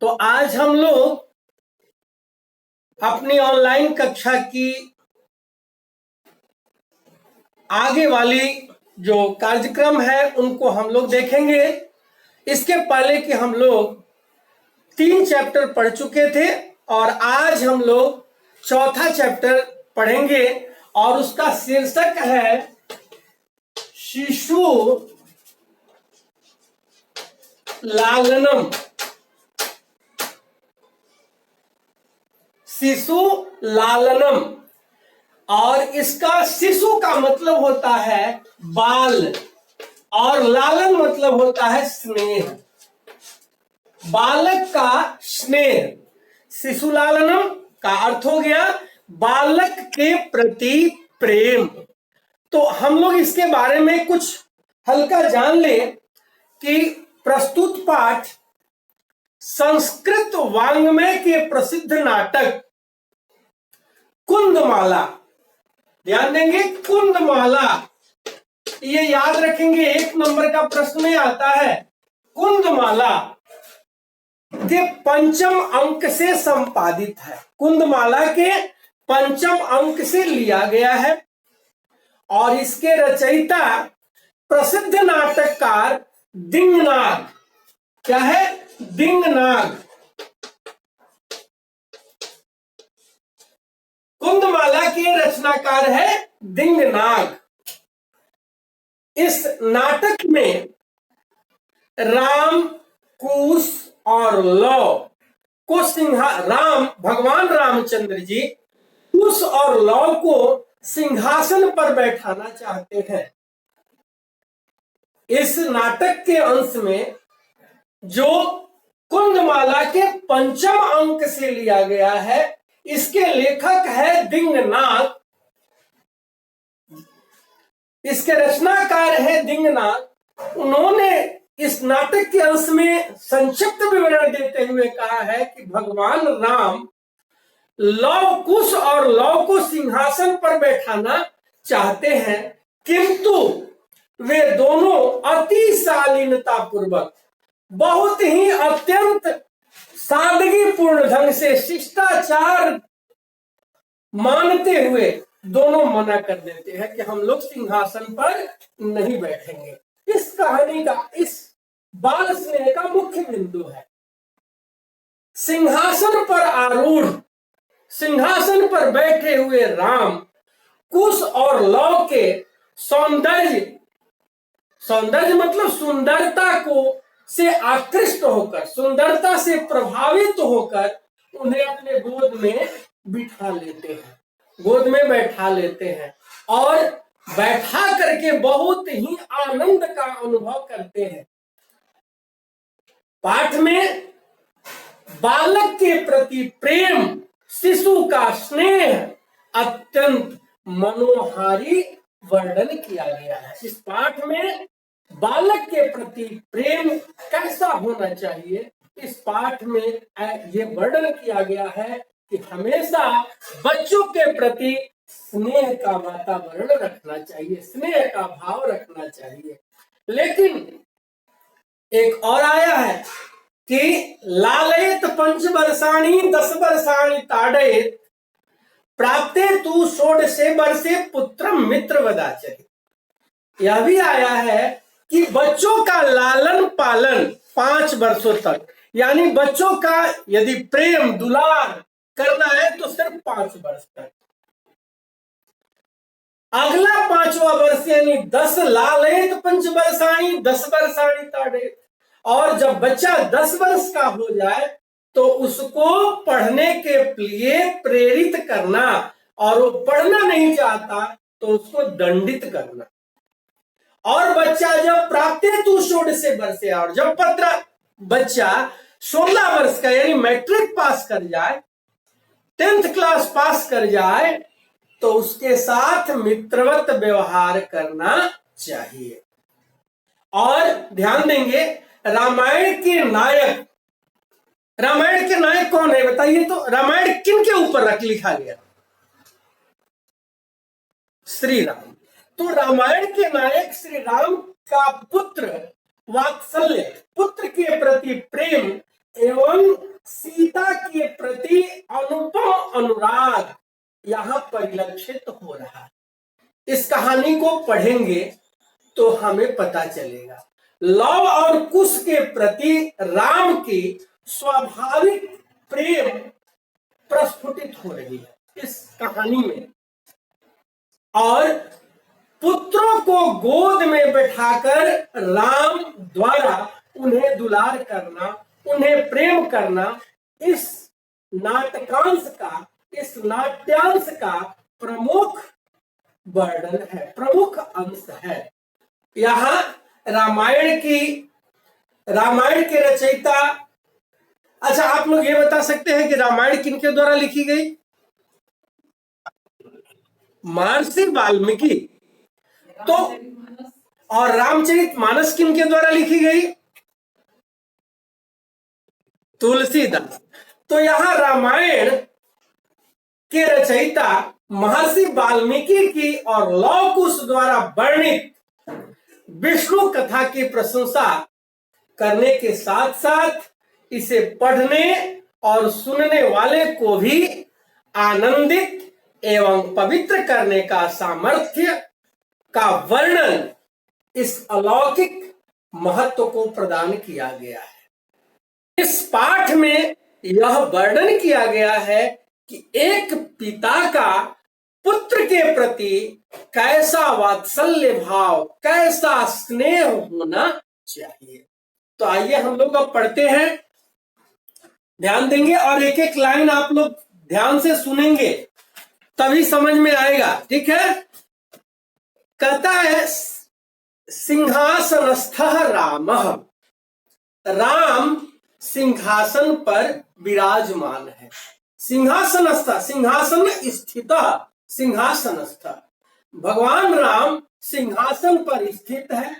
तो आज हम लोग अपनी ऑनलाइन कक्षा की आगे वाली जो कार्यक्रम है उनको हम लोग देखेंगे। इसके पहले कि हम लोग 3 चैप्टर पढ़ चुके थे और आज हम लोग चौथा चैप्टर पढ़ेंगे और उसका शीर्षक है शिशु लालनम। शिशु लालनम, और इसका शिशु का मतलब होता है बाल और लालन मतलब होता है स्नेह, बालक का स्नेह। शिशु लालनम का अर्थ हो गया बालक के प्रति प्रेम। तो हम लोग इसके बारे में कुछ हल्का जान लें कि प्रस्तुत पाठ संस्कृत वाङ्मय के प्रसिद्ध नाटक कुंदमाला, ध्यान देंगे कुंदमाला, ये याद रखेंगे, 1 नंबर का प्रश्न में आता है। कुंदमाला के 5th अंक से संपादित है, कुंदमाला के 5th अंक से लिया गया है और इसके रचयिता प्रसिद्ध नाटककार दिंगनाग, क्या है? दिंगनाग। कुंदमाला के रचनाकार है दिंगनाग। इस नाटक में राम, कुश और लव को राम भगवान रामचंद्र जी कुश और लव को सिंहासन पर बैठाना चाहते हैं। इस नाटक के अंश में जो कुंदमाला के 5th अंक से लिया गया है, इसके लेखक है दिंगनाग, इसके रचनाकार है दिंगनाग। उन्होंने इस नाटक के अंश में संक्षिप्त विवरण देते हुए कहा है कि भगवान राम लव कुश और लव को सिंहासन पर बैठाना चाहते हैं, किंतु वे दोनों अति शालीनता पूर्वक, बहुत ही अत्यंत सादगी पूर्ण ढंग से, शिष्टाचार मानते हुए दोनों मना कर देते हैं कि हम लोग सिंहासन पर नहीं बैठेंगे। इस कहानी का, इस बाल स्नेह का मुख्य बिंदु है सिंहासन पर आरूढ़, सिंहासन पर बैठे हुए राम कुश और लव के सौंदर्य, सौंदर्य मतलब सुंदरता को से आकृष्ट होकर, सुंदरता से प्रभावित होकर उन्हें अपने गोद में बिठा लेते हैं, गोद में बैठा लेते हैं और बैठा करके बहुत ही आनंद का अनुभव करते हैं। पाठ में बालक के प्रति प्रेम, शिशु का स्नेह अत्यंत मनोहारी वर्णन किया गया है। इस पाठ में बालक के प्रति प्रेम कैसा होना चाहिए, इस पाठ में ये वर्णन किया गया है कि हमेशा बच्चों के प्रति स्नेह का वातावरण रखना चाहिए, स्नेह का भाव रखना चाहिए। लेकिन एक और आया है कि लालयत 5 वर्षाणि 10 वर्षाणि ताड़येत प्राप्ते तु 16 वर्षे पुत्रम मित्र वदाचरि। यह भी आया है कि बच्चों का लालन पालन 5 वर्षों तक, यानी बच्चों का यदि प्रेम दुलार करना है तो सिर्फ 5 वर्ष तक। अगला 5वां वर्ष यानी 10 लालयत 5 वर्षाणि 10 वर्षाणि ताड़येत, और जब बच्चा 10 वर्ष का हो जाए तो उसको पढ़ने के लिए प्रेरित करना, और वो पढ़ना नहीं चाहता तो उसको दंडित करना। और बच्चा जब प्राप्ते तु 16 वर्षे, और जब बच्चा 16 वर्ष का यानी मैट्रिक पास कर जाए, 10th क्लास पास कर जाए, तो उसके साथ मित्रवत व्यवहार करना चाहिए। और ध्यान देंगे, रामायण के नायक, रामायण के नायक कौन है बताइए तो? रामायण किन के ऊपर लिखा गया? श्री राम। तो रामायण के नायक श्री राम का पुत्र वात्सल्य, पुत्र के प्रति प्रेम एवं सीता के प्रति अनुपम अनुराग यहां परिलक्षित हो रहा है। इस कहानी को पढ़ेंगे तो हमें पता चलेगा लव और कुश के प्रति राम की स्वाभाविक प्रेम प्रस्फुटित हो रही है इस कहानी में। और पुत्रों को गोद में बैठाकर राम द्वारा उन्हें दुलार करना, उन्हें प्रेम करना, इस नाटकांश का, इस नाट्यांश का प्रमुख वर्णन है, प्रमुख अंश है। यहां रामायण के रचयिता, अच्छा आप लोग ये बता सकते हैं कि रामायण किनके द्वारा लिखी गई? महर्षि वाल्मीकि। तो और रामचरितमानस किनके द्वारा लिखी गई? तुलसीदास। तो यहां रामायण के रचयिता महर्षि वाल्मीकि की और लव कुश द्वारा वर्णित विष्णु कथा की प्रशंसा करने के साथ साथ इसे पढ़ने और सुनने वाले को भी आनंदित एवं पवित्र करने का सामर्थ्य का वर्णन इस अलौकिक महत्व को प्रदान किया गया है। इस पाठ में यह वर्णन किया गया है कि एक पिता का पुत्र के प्रति कैसा वात्सल्य भाव, कैसा स्नेह होना चाहिए। तो आइए हम लोग अब पढ़ते हैं, ध्यान देंगे और एक एक लाइन आप लोग ध्यान से सुनेंगे तभी समझ में आएगा, ठीक है। कहता है सिंहासनस्थः रामः, राम सिंहासन पर विराजमान है। सिंहासनस्थ, सिंहासन स्थित, सिंहासनस्थ, भगवान राम सिंहासन पर स्थित है।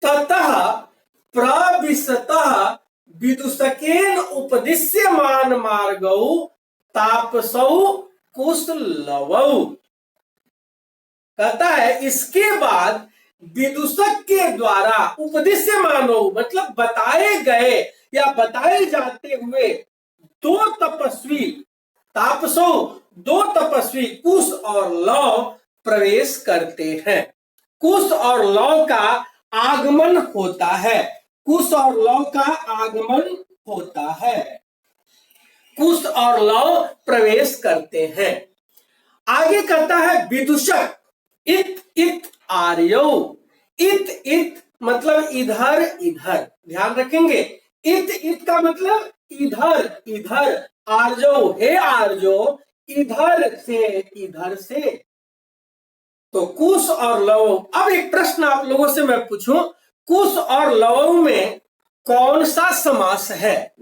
ततः प्रविशतः विदुषकेन उपदिश्यमान मार्गौ तापसौ कुशलवौ। कहता है इसके बाद विदूषक के द्वारा उपदिश्यमानो मतलब बताए गए या बताए जाते हुए दो तपस्वी, तापसो दो तपस्वी कुश और लव प्रवेश करते हैं। कुश और लव का आगमन होता है, कुश और लव का आगमन होता है, कुश और लव प्रवेश करते हैं। आगे कहता है विदूषक इत इत आर्यो, इत इत मतलब इधर इधर, ध्यान रखेंगे। इत इत का मतलब इधर इधर, आर्यो हे आर्यो इधर से इधर से। तो कुश और लव, अब एक प्रश्न आप लोगों से मैं पूछूं, कुश और लव में कौन सा समास है?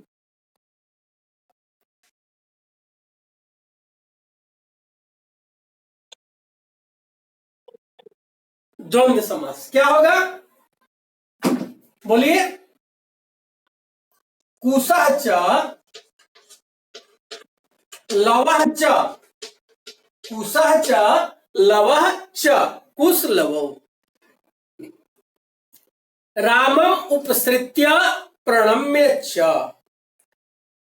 द्वंद्व समास। क्या होगा बोलिए? कुशः च लवः च, कुशः च लवः च, कुश लवौ। रामम उपसृत्य प्रणम्य च,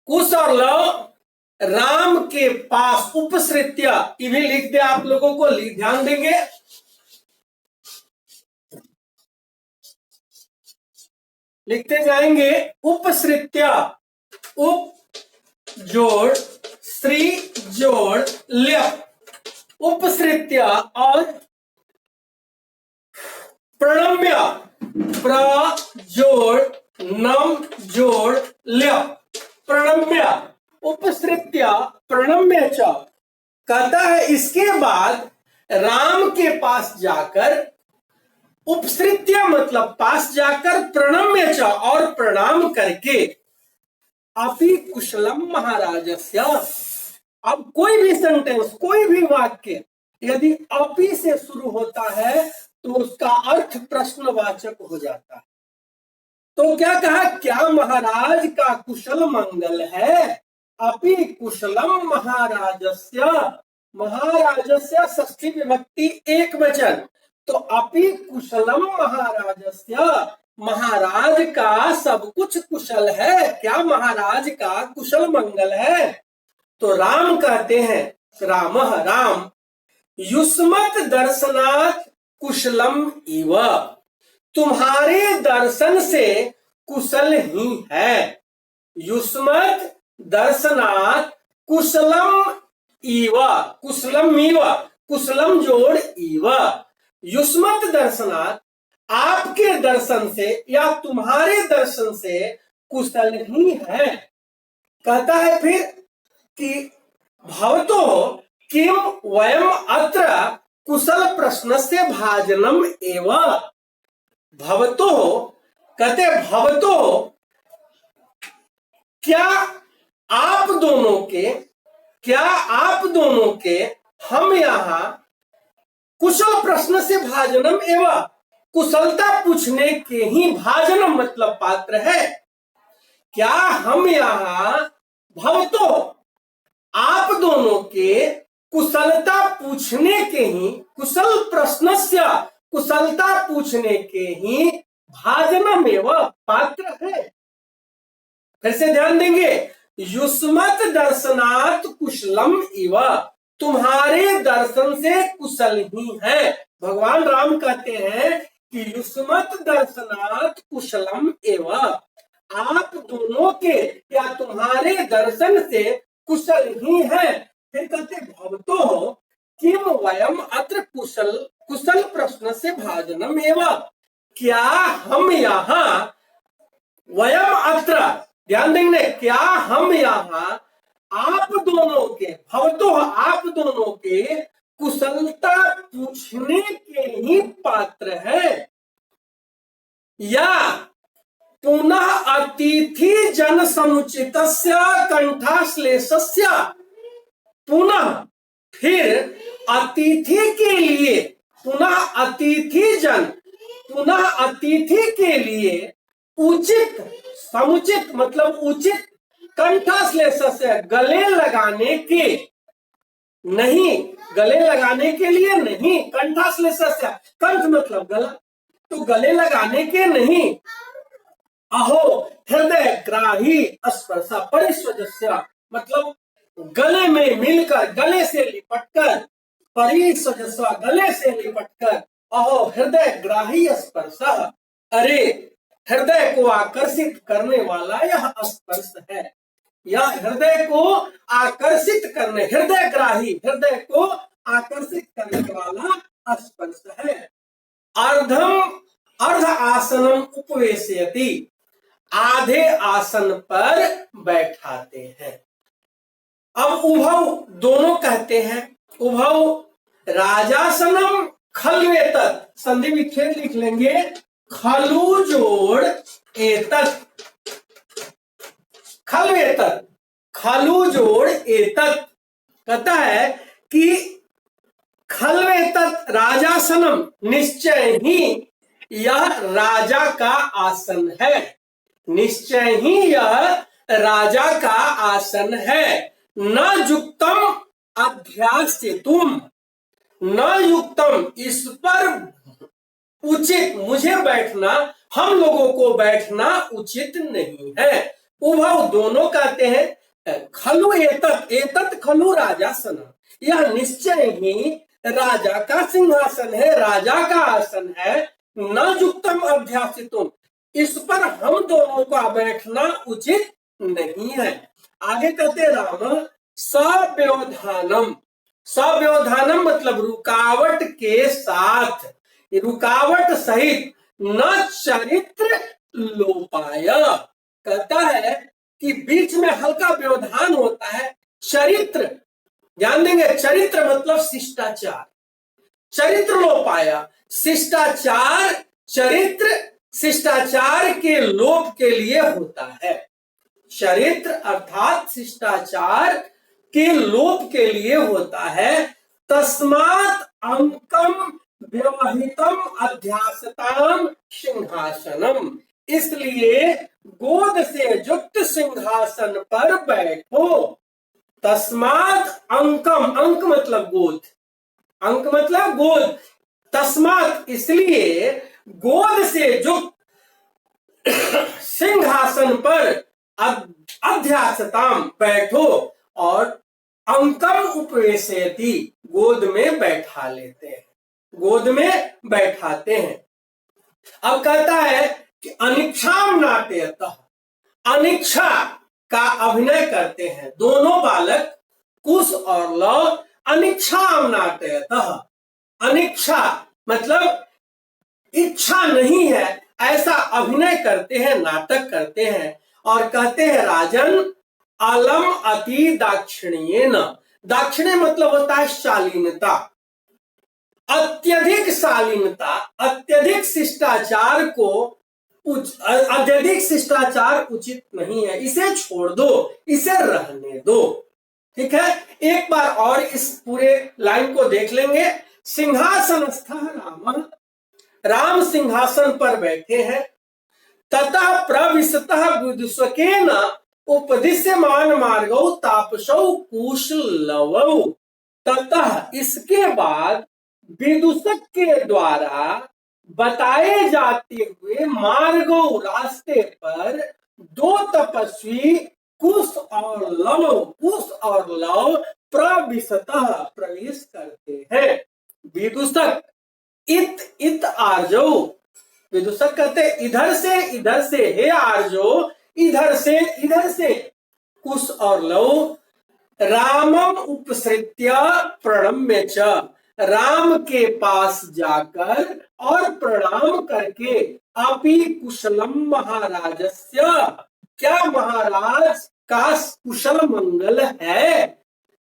कुश और लव राम के पास उपसृत्य, ये भी लिख दे आप लोगों को, ध्यान देंगे। लिखते जाएंगे उपसृत्य, उप जोड़ श्री जोड़ ल्यप, उपसृत्य और प्रणम्य, प्र जोड़ नम जोड़ ल्यप, प्रणम्य, उपसृत्य प्रणम्य च। कहता है इसके बाद राम के पास जाकर, उपसृत्य मतलब पास जाकर, प्रणम्य च और प्रणाम करके, अपि कुशलम महाराजस्य। अब कोई भी सेंटेंस, कोई भी वाक्य यदि अपि से शुरू होता है तो उसका अर्थ प्रश्नवाचक हो जाता है। तो क्या कहा, क्या महाराज का कुशल मंगल है? अपि कुशलम महाराजस्य, महाराजस्य षष्ठी विभक्ति एक वचन, तो अपि कुशलम महाराजस्य, महाराज का सब कुछ कुशल है, क्या महाराज का कुशल मंगल है? तो राम कहते हैं, रामः राम, युष्मत् दर्शनात् कुशलम इव, तुम्हारे दर्शन से कुशल ही है। युष्मत् दर्शनात् कुशलम इव, कुशलम इव, कुशलम जोड़ इव, युष्मत् दर्शनात्, आपके दर्शन से या तुम्हारे दर्शन से कुशल ही है। कहता है फिर कि भवतो किम वयम अत्र कुशल प्रश्नस्य भाजनम एव, भवतो कहते भवतो, क्या आप दोनों के हम यहाँ कुशल प्रश्न से भाजनम एवं, कुशलता पूछने के ही, भाजनम मतलब पात्र है, क्या हम यहाँ भवतो आप दोनों के कुशलता पूछने के ही, कुशल प्रश्नस्य, कुशलता पूछने के ही भाजनम एवं पात्र है। कैसे ध्यान देंगे, युष्मत् दर्शनात् कुशलम इव, तुम्हारे दर्शन से कुशल ही है। भगवान राम कहते हैं कि युष्मत् दर्शनात् कुशलम एव, आप दोनों के या तुम्हारे दर्शन से कुशल ही है। फिर कहते भवतो किम वयम अत्र कुशल प्रश्न से भाजनम एव, क्या हम यहाँ, वयम अत्र, ध्यान देंगे, क्या हम यहाँ आप दोनों के, भवतो आप दोनों के कुशलता पूछने के ही पात्र है, या पुनः अतिथि जन समुचितस्य कंठाश्लेषस्य, पुनः फिर अतिथि के लिए, पुनः अतिथि के लिए उचित, समुचित मतलब उचित, कंठाश्लेषस्य गले लगाने के, नहीं गले लगाने के लिए नहीं, कंठाश्लेषस्य कंठ मतलब गला, तो गले लगाने के नहीं, अहो हृदय ग्राही स्पर्श परिस्वजस्य, मतलब गले में मिलकर, गले से लिपटकर, परिस्वजस्व गले से लिपटकर, अहो हृदय ग्राही स्पर्श, अरे हृदय को आकर्षित करने वाला यह स्पर्श है, यह हृदय को आकर्षित करने, हृदय ग्राही, हृदय को आकर्षित करने वाला स्पर्श है। अर्ध आसनम उपवेशयति, आधे आसन पर बैठाते हैं। अब उभव दोनों कहते हैं, उभव राजासनम खलवेतत, संधि विच्छेद लिख लेंगे, खलु जोड़ एतत, खलवेतत, खलु जोड़ एतत, कहता है कि खलवेतत राजासनम, निश्चय ही यह राजा का आसन है, निश्चय ही यह राजा का आसन है। न युक्तम अध्यास्यतुम, न युक्तम इस पर उचित, मुझे बैठना, हम लोगों को बैठना उचित नहीं है। उभव दोनों कहते हैं, खलु एतत, एतत खलु राजासन, यह निश्चय ही राजा का सिंहासन है, राजा का आसन है। न युक्तम अध्यासितुम, इस पर हम दोनों का बैठना उचित नहीं है। आगे कहते राम, सव्यवधानम, सव्यवधानम मतलब रुकावट के साथ, रुकावट सहित, न चरित्र लोपाय, कहता है कि बीच में हल्का व्यवधान होता है, चरित्र, ध्यान देंगे, चरित्र मतलब शिष्टाचार, चरित्र लोपाया, शिष्टाचार, चरित्र शिष्टाचार के लोप के लिए होता है, चरित्र अर्थात शिष्टाचार के लोप के लिए होता है। तस्मात् अंकम व्यवहितम अध्यासताम सिंहासनम, इसलिए गोद से युक्त सिंहासन पर बैठो। तस्मात् अंकम, अंक मतलब गोद, अंक मतलब गोद, तस्मात् इसलिए गोद से युक्त सिंहासन पर अध्यासताम बैठो और अंकम उपवेशयति गोद में बैठा लेते हैं, गोद में बैठाते हैं। अब कहता है कि अनिच्छाम नाट्यतः, अनिच्छा का अभिनय करते हैं दोनों बालक कुश और लव। अनिच्छाम नाट्यतः, अनिच्छा मतलब इच्छा नहीं है ऐसा अभिनय करते हैं, नाटक करते हैं और कहते हैं राजन अलम अति दाक्षिण्येन, दाक्षिण्य मतलब होता है शालीनता, अत्यधिक शालीनता, अत्यधिक शिष्टाचार को अत्यधिक शिष्टाचार उचित नहीं है, इसे छोड़ दो, इसे रहने दो। ठीक है, एक बार और इस पूरे लाइन को देख लेंगे। सिंहासनस्थ राम, राम सिंहासन पर बैठे हैं। ततः प्रविशतः विदुषकेन उपदिश्यमान मार्गौ तापसौ कुशलवौ, ततः इसके बाद विदूषक के द्वारा बताए जाते हुए मार्गो रास्ते पर दो तपस्वी कुश और लव प्रविशतः प्रवेश करते हैं। विदूषक इत आर्जो, विदूषक कहते इधर से हे आर्जो, इधर से कुश और लव रामम उपसृत्य प्रणम्य च, राम के पास जाकर और प्रणाम करके अपि कुशलम महाराजस्य, क्या महाराज का कुशल मंगल है।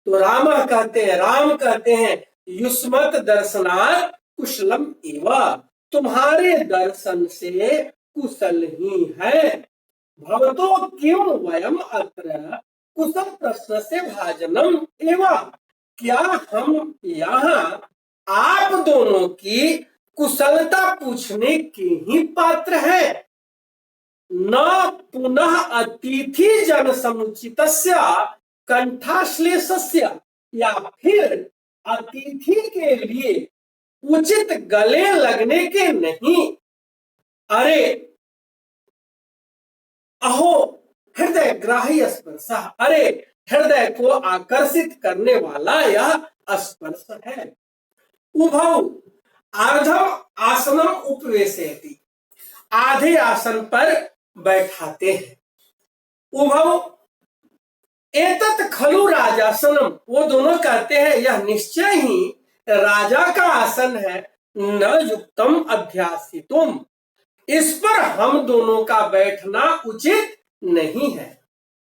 तो राम कहते हैं युष्मत दर्शनात् कुशलम एवा, तुम्हारे दर्शन से कुशल ही है। भवतो किम वयम अत्र कुशल प्रश्न से भाजनम एवं, क्या हम यहाँ आप दोनों की कुशलता पूछने के ही पात्र हैं। न पुनः अतिथि जन समुचितस्य कंठाश्लेषस्य, या फिर अतिथि के लिए उचित गले लगने के नहीं। अरे अहो हृदय ग्राही स्पर्श, अरे हृदय को आकर्षित करने वाला यह स्पर्श है। उभौ अर्धम आसनम उपवेशयति, आधे आसन पर बैठाते हैं। उभौ एतत् खलु राजासनम, वो दोनों कहते हैं यह निश्चय ही राजा का आसन है। न युक्तम अध्यासितुम, इस पर हम दोनों का बैठना उचित नहीं है।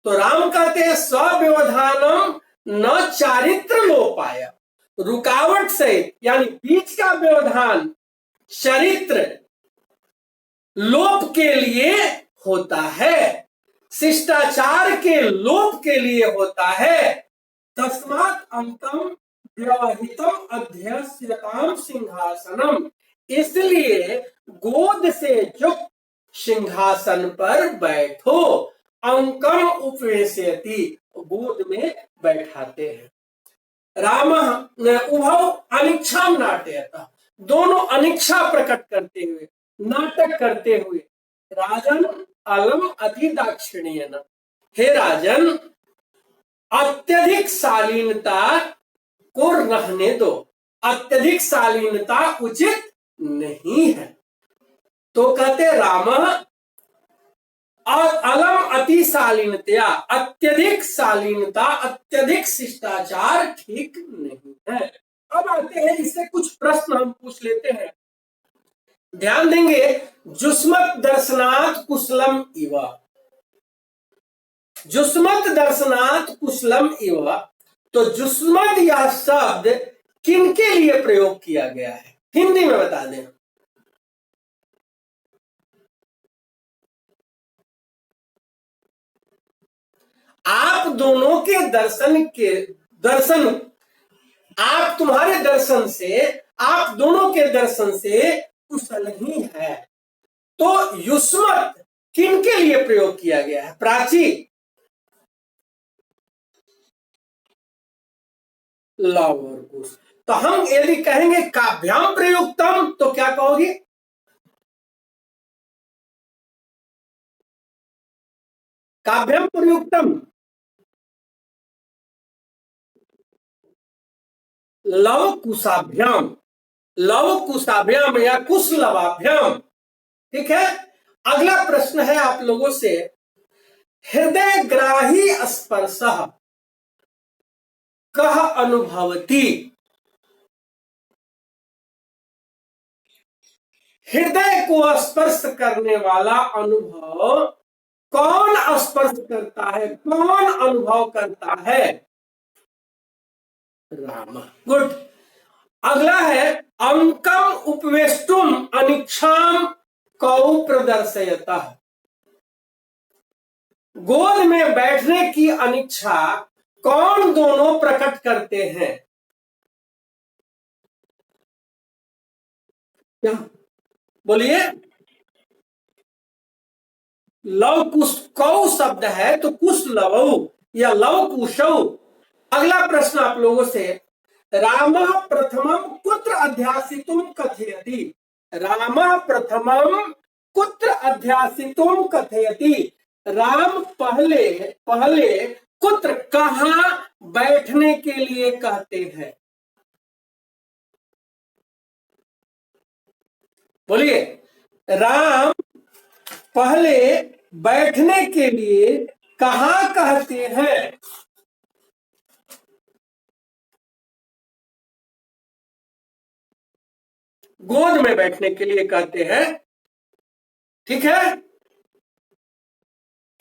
तो राम कहते हैं स्व्यवधानम न चारित्र लोपाय, रुकावट से यानी बीच का व्यवधान चरित्र लोप के लिए होता है, शिष्टाचार के लोप के लिए होता है। तस्मात् अंतम व्यवहितम अध्यस्यताम सिंहासनम, इसलिए गोद से युक्त सिंहासन पर बैठो। अंकम उपवेशयति, गोद में बैठाते हैं। राम उभौ अनिच्छाम नाटयतः, दोनों अनिच्छा प्रकट करते हुए, नाटक करते हुए। राजन अलम अति दाक्षिण्येन, हे राजन अत्यधिक शालीनता को रहने दो, अत्यधिक शालीनता उचित नहीं है। तो कहते राम और अलम अति शालीनता, अत्यधिक शालीनता, अत्यधिक शिष्टाचार ठीक नहीं है। अब आते हैं, इससे कुछ प्रश्न हम पूछ लेते हैं, ध्यान देंगे। जुष्मत दर्शनात् कुशलम इव, जुष्मत दर्शनात् कुशलम इव, तो जुष्मत यह शब्द किनके लिए प्रयोग किया गया है, हिंदी में बता दें। आप दोनों के दर्शन आप तुम्हारे दर्शन से, आप दोनों के दर्शन से कुशल ही है। तो युष्मत किनके लिए प्रयोग किया गया है, प्राची लव और कुश। तो हम यदि कहेंगे काभ्याम प्रयुक्तम तो क्या कहोगे, काभ्याम प्रयुक्तम लव कुशाभ्याम, लव कुशाभ्याम या कुशलवाभ्याम। ठीक है। अगला प्रश्न है आप लोगों से, हृदय ग्राही स्पर्श कह अनुभवती। हृदय को स्पर्श करने वाला अनुभव कौन स्पर्श करता है, कौन अनुभव करता है? राम। गुड। अगला है, अंकम उपवेष्टुम अनिच्छाम कौ प्रदर्शयता। गोद में बैठने की अनिच्छा कौन दोनों प्रकट करते हैं? क्या बोलिए? लव कुश कौ शब्द है तो कुश लवौ या लव कुशौ। अगला प्रश्न आप लोगों से, राम प्रथमम कुत्र अध्यासितुम कथयति। राम प्रथमम कुत्र अध्यासितुम कथयति। राम पहले पहले कुत्र कहां बैठने के लिए कहते हैं? बोलिए। राम पहले बैठने के लिए कहां कहते हैं? गोद में बैठने के लिए कहते हैं। ठीक है।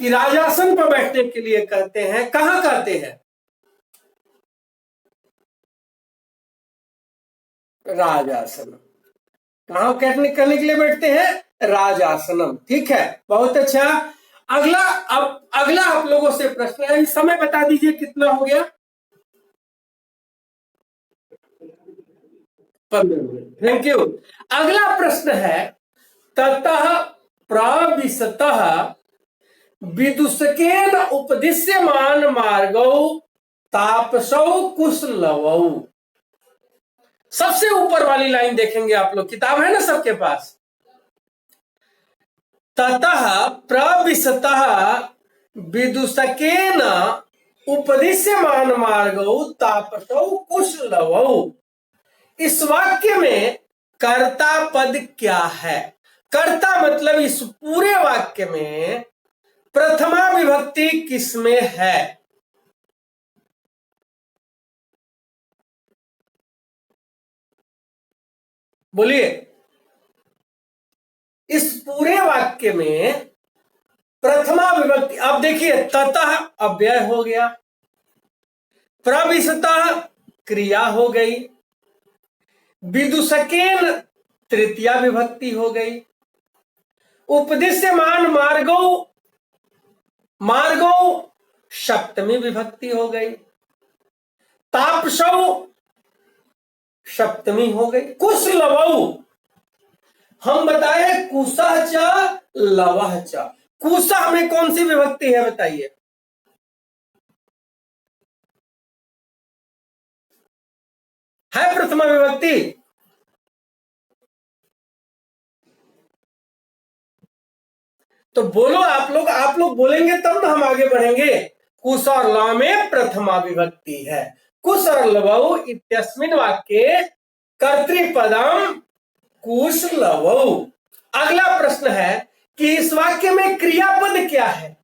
कि राजासन पर बैठने के लिए कहते हैं, कहां कहते हैं? राजासनम। कहां करने करने के लिए बैठते हैं? राजासनम। ठीक है, बहुत अच्छा। अगला, अब अगला आप लोगों से प्रश्न है, समय बता दीजिए कितना हो गया? 15 मिनट। Thank you. अगला प्रश्न है, ततः प्रविशतः विदुषकेन उपदिश्यमान मार्गौ तापसौ कुशलवौ। सबसे ऊपर वाली लाइन देखेंगे आप लोग, किताब है ना सबके पास। ततः प्रविशतः विदुषकेन उपदिश्यमान मार्गौ तापसौ कुशलवौ। इस वाक्य में कर्ता पद क्या है? कर्ता मतलब इस पूरे वाक्य में प्रथमा विभक्ति किसमें है? बोलिए। इस पूरे वाक्य में प्रथमा विभक्ति, अब देखिए, ततः अव्यय हो गया, प्रविशतः क्रिया हो गई, विदुषकेन तृतीया विभक्ति हो गई, उपदिश्यमान मार्गो, मार्गो सप्तमी विभक्ति हो गई, तापसौ सप्तमी हो गई, कुशलवौ हम बताए कुशः च लवः च। कुशः में कौन सी विभक्ति है बताइए? है प्रथमा विभक्ति। तो बोलो आप लोग बोलेंगे तब ना हम आगे बढ़ेंगे। कुश और लव में प्रथमा विभक्ति है। कुश और लवौ इत्यस्मिन् वाक्ये कर्तृपदम कुशलवौ। अगला प्रश्न है कि इस वाक्य में क्रियापद क्या है?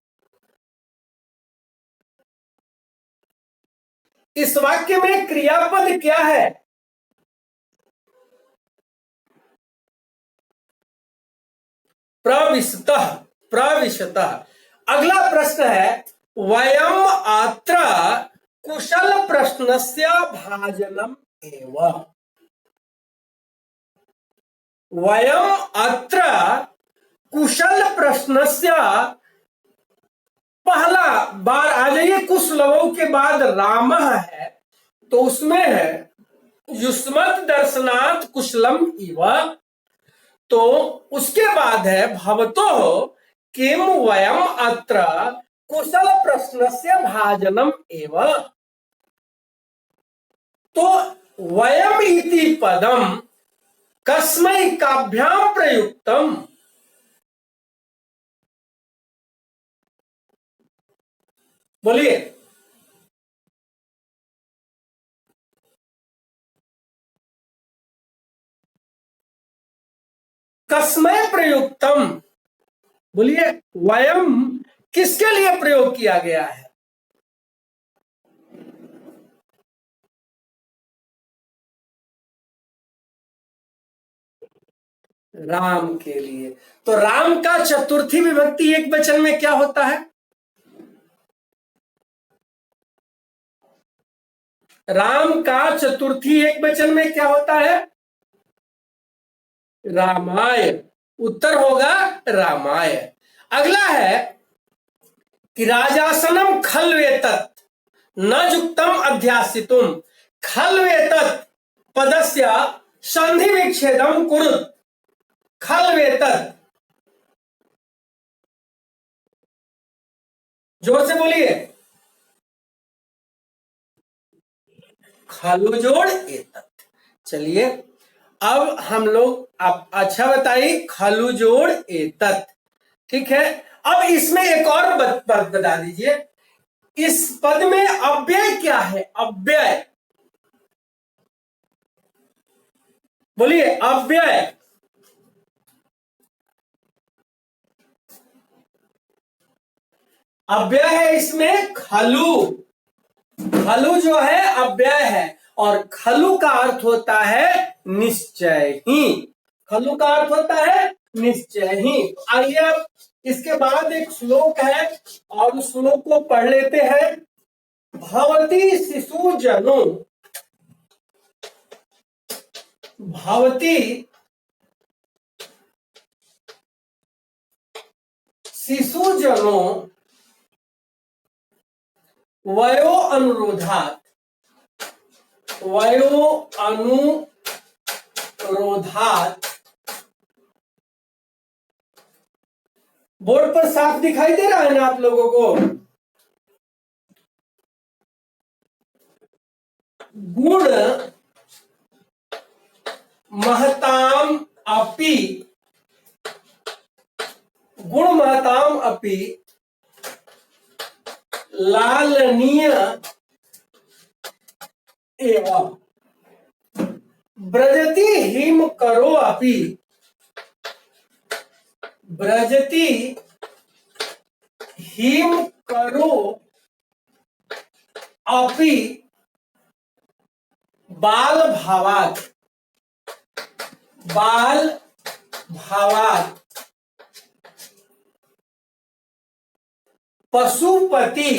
इस वाक्य में क्रियापद क्या है? प्रविशतः, प्रविशतः। अगला प्रश्न है, वयम अत्र कुशल प्रश्नस्य भाजनम एव। वयम अत्र कुशल प्रश्नस्य, पहला बार आ जाइए, कुशलवौ के बाद राम है तो उसमें है युष्मत् दर्शनात् कुशलम इव, तो उसके बाद है भवतो किम वयम अत्र कुशल प्रश्नस्य भाजनम एव। तो वयम इति पदम कस्मै काभ्याम प्रयुक्तम? बोलिए। कस्मै प्रयुक्तम, बोलिए। वयम किसके लिए प्रयोग किया गया है? राम के लिए। तो राम का चतुर्थी विभक्ति एक वचन में क्या होता है? राम का चतुर्थी एक वचन में क्या होता है? रामाय। उत्तर होगा रामाय। अगला है कि राजासनम खलवेतत न युक्तम अध्यासितुम। खलवेतत पदस्य संधि विच्छेदम कुरुत। खलवेतत, जोर से बोलिए। खलु जोड़ एतत। चलिए, अब हम लोग, आप अच्छा बताइए, खलु जोड़ एतत, ठीक है। अब इसमें एक और बात बता दीजिए, इस पद में अव्यय क्या है? अव्यय, बोलिए अव्यय। अव्यय है इसमें खलु। खलु जो है अव्यय है, और खलु का अर्थ होता है निश्चय ही। खलु का अर्थ होता है निश्चय ही। आइए अब इसके बाद एक श्लोक है, और उस श्लोक को पढ़ लेते हैं। भवती शिशु जनु, भवती शिशु जनो वयो अनुरोधात, वयो अनुरोधात। बोर्ड पर साफ दिखाई दे रहा है ना आप लोगों को? गुण महताम अपि, गुण महताम अपि लालनीय एवं ब्रजति हिम करो अपि, ब्रजति हिम करो अपि बाल भावात, बाल भावात पशुपति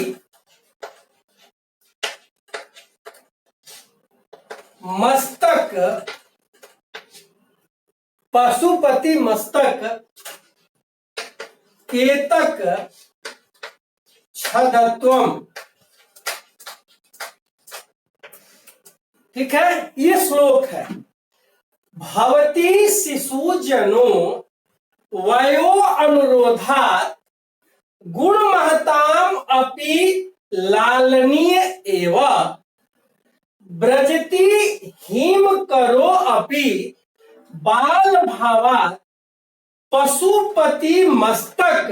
मस्तक, पशुपति मस्तक केतक छदत्वम। ठीक है, ये श्लोक है। भवती शिशु जनो वयो अनुरोधात गुण महताम अपि लालनीय एव ब्रजति हिम करो अपि बाल भावात पशुपति मस्तक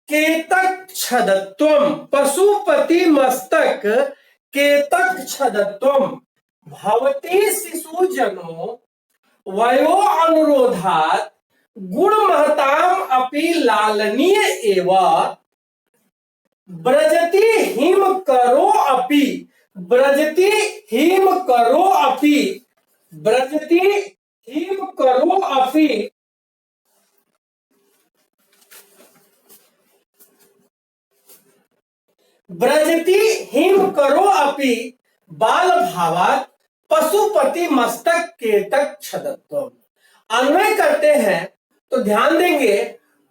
केतक छदत्वम, पशुपति मस्तक केतक छदत्वम। भवती शिशु जनो वयो अनुरोधात गुण महताम अपि लालनीय एव ब्रजति हिम करो अपि, ब्रजति हिम करो अपि, ब्रजति हिम करो अपि ब्रजति हिम करो अपि बाल भावात पशुपति मस्तक केतक छदत्व। अन्वय करते हैं तो ध्यान देंगे,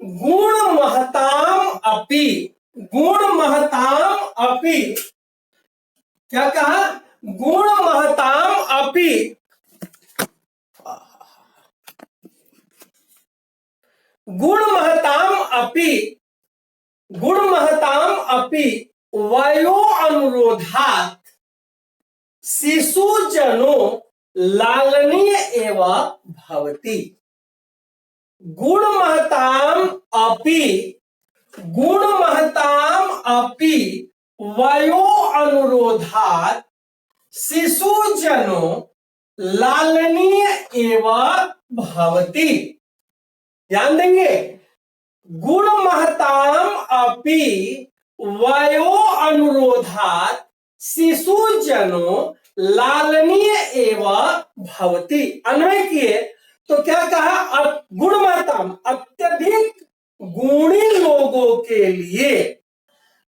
गुण महताम अपि, गुण महताम अपि, क्या कहा? गुण महताम अपि, गुण महताम अपि, गुण महताम अपि वयो अनुरोधात शिशु जनो लालनीय एव भवति। गुण महताम अपि, गुण महताम अपि वयो अनुरोधात शिशु जनो लालनीय एवं भवति। ध्यान देंगे, गुण महताम अपि वयो अनुरोधात शिशु जनो लालनीय एवं भवति। अन्वय किए तो क्या कहा, गुण महताम अत्यधिक गुणी लोगों के लिए,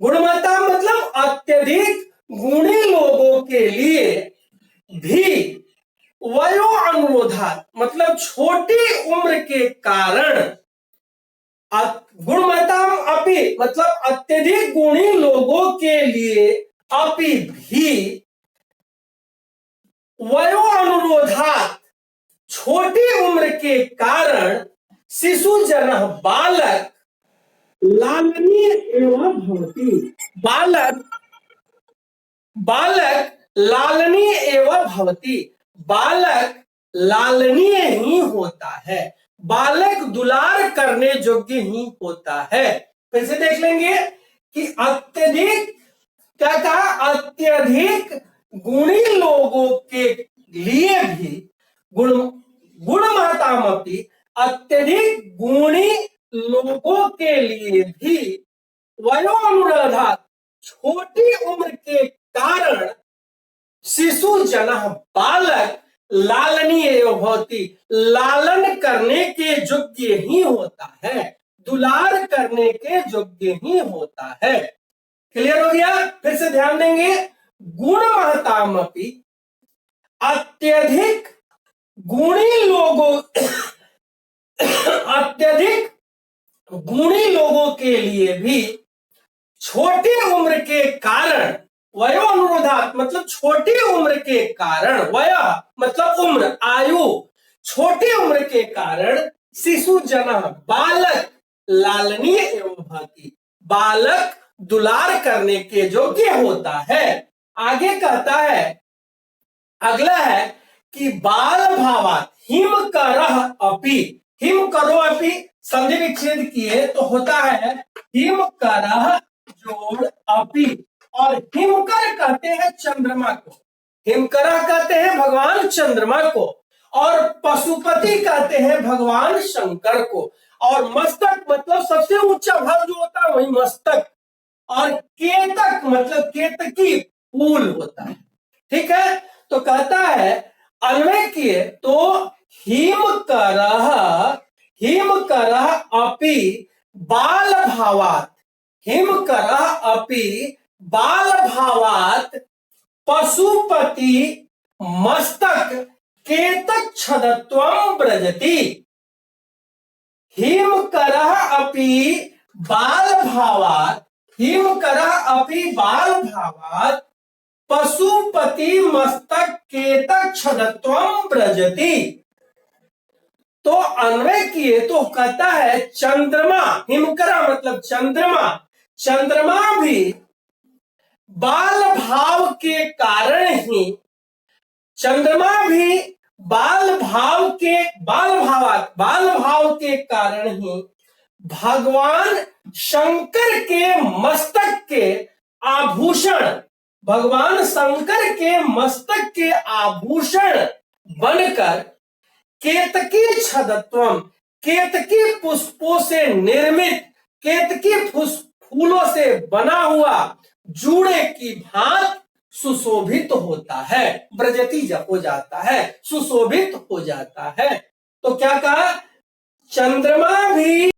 गुणवत्ता मतलब अत्यधिक गुणी लोगों के लिए भी, वयो अनुरोधात मतलब छोटी उम्र के कारण, गुणवत्ता अपि मतलब अत्यधिक गुणी लोगों के लिए अपि भी, वयो अनुरोधात छोटी उम्र के कारण, शिशु जन बालक लालनीय एवं भवति। बालक लालनीय एवं भवति। बालक लालनीय ही होता है, बालक दुलार करने योग्य ही होता है। फिर से देख लेंगे कि अत्यधिक, क्या कहा, अत्यधिक गुणी लोगों के लिए भी, गुणमतामपि अत्यधिक गुणी लोगों के लिए भी, वयो अनुरोधात छोटी उम्र के कारण, शिशु जन बालक लालनीय भवति लालन करने के योग्य ही होता है, दुलार करने के योग्य ही होता है। क्लियर हो गया? फिर से ध्यान देंगे, गुण महतामपि अत्यधिक गुणी लोगों अत्यधिक गुणी लोगों के लिए भी, छोटी उम्र के कारण, वयो अनुरोधात मतलब छोटी उम्र के कारण, वय मतलब उम्र, आयु, छोटी उम्र के कारण, शिशु जन बालक लालनीय एवं भवति बालक दुलार करने के योग्य होता है। आगे कहता है, अगला है कि बाल भावात हिम करह अपि, हिम करो अपि संधि विच्छेद किए तो होता है हिम करह जोड़ अपि, और हिमकर कहते हैं चंद्रमा को, हिमकरा कहते हैं भगवान चंद्रमा को, और पशुपति कहते हैं भगवान शंकर को, और मस्तक मतलब सबसे ऊंचा भाग जो होता है वही मस्तक, और केतक मतलब केतकी फूल होता है। ठीक है, तो कहता है अन्वय किए तो हिम करह अपि बाल भावात, हिम करह अपि बाल भावात पशुपति मस्तक केतक छदत्वं व्रजति। हिम करह अपि बाल भावात, हिम करह अपि बाल भावात पशुपति मस्तक केतक छदत्वं व्रजति। तो अन्वय किए तो कहता है चंद्रमा, हिमकरा मतलब चंद्रमा, चंद्रमा भी बाल भाव के कारण ही, चंद्रमा भी बाल भाव के कारण ही भगवान शंकर के मस्तक के आभूषण, भगवान शंकर के मस्तक के आभूषण बनकर केतकी छदत्वम, केतकी पुष्पों से निर्मित, केतकी फूलों से बना हुआ जूड़े की भांत सुशोभित होता है, ब्रजति जब हो जाता है, सुशोभित हो जाता है। तो क्या कहा, चंद्रमा भी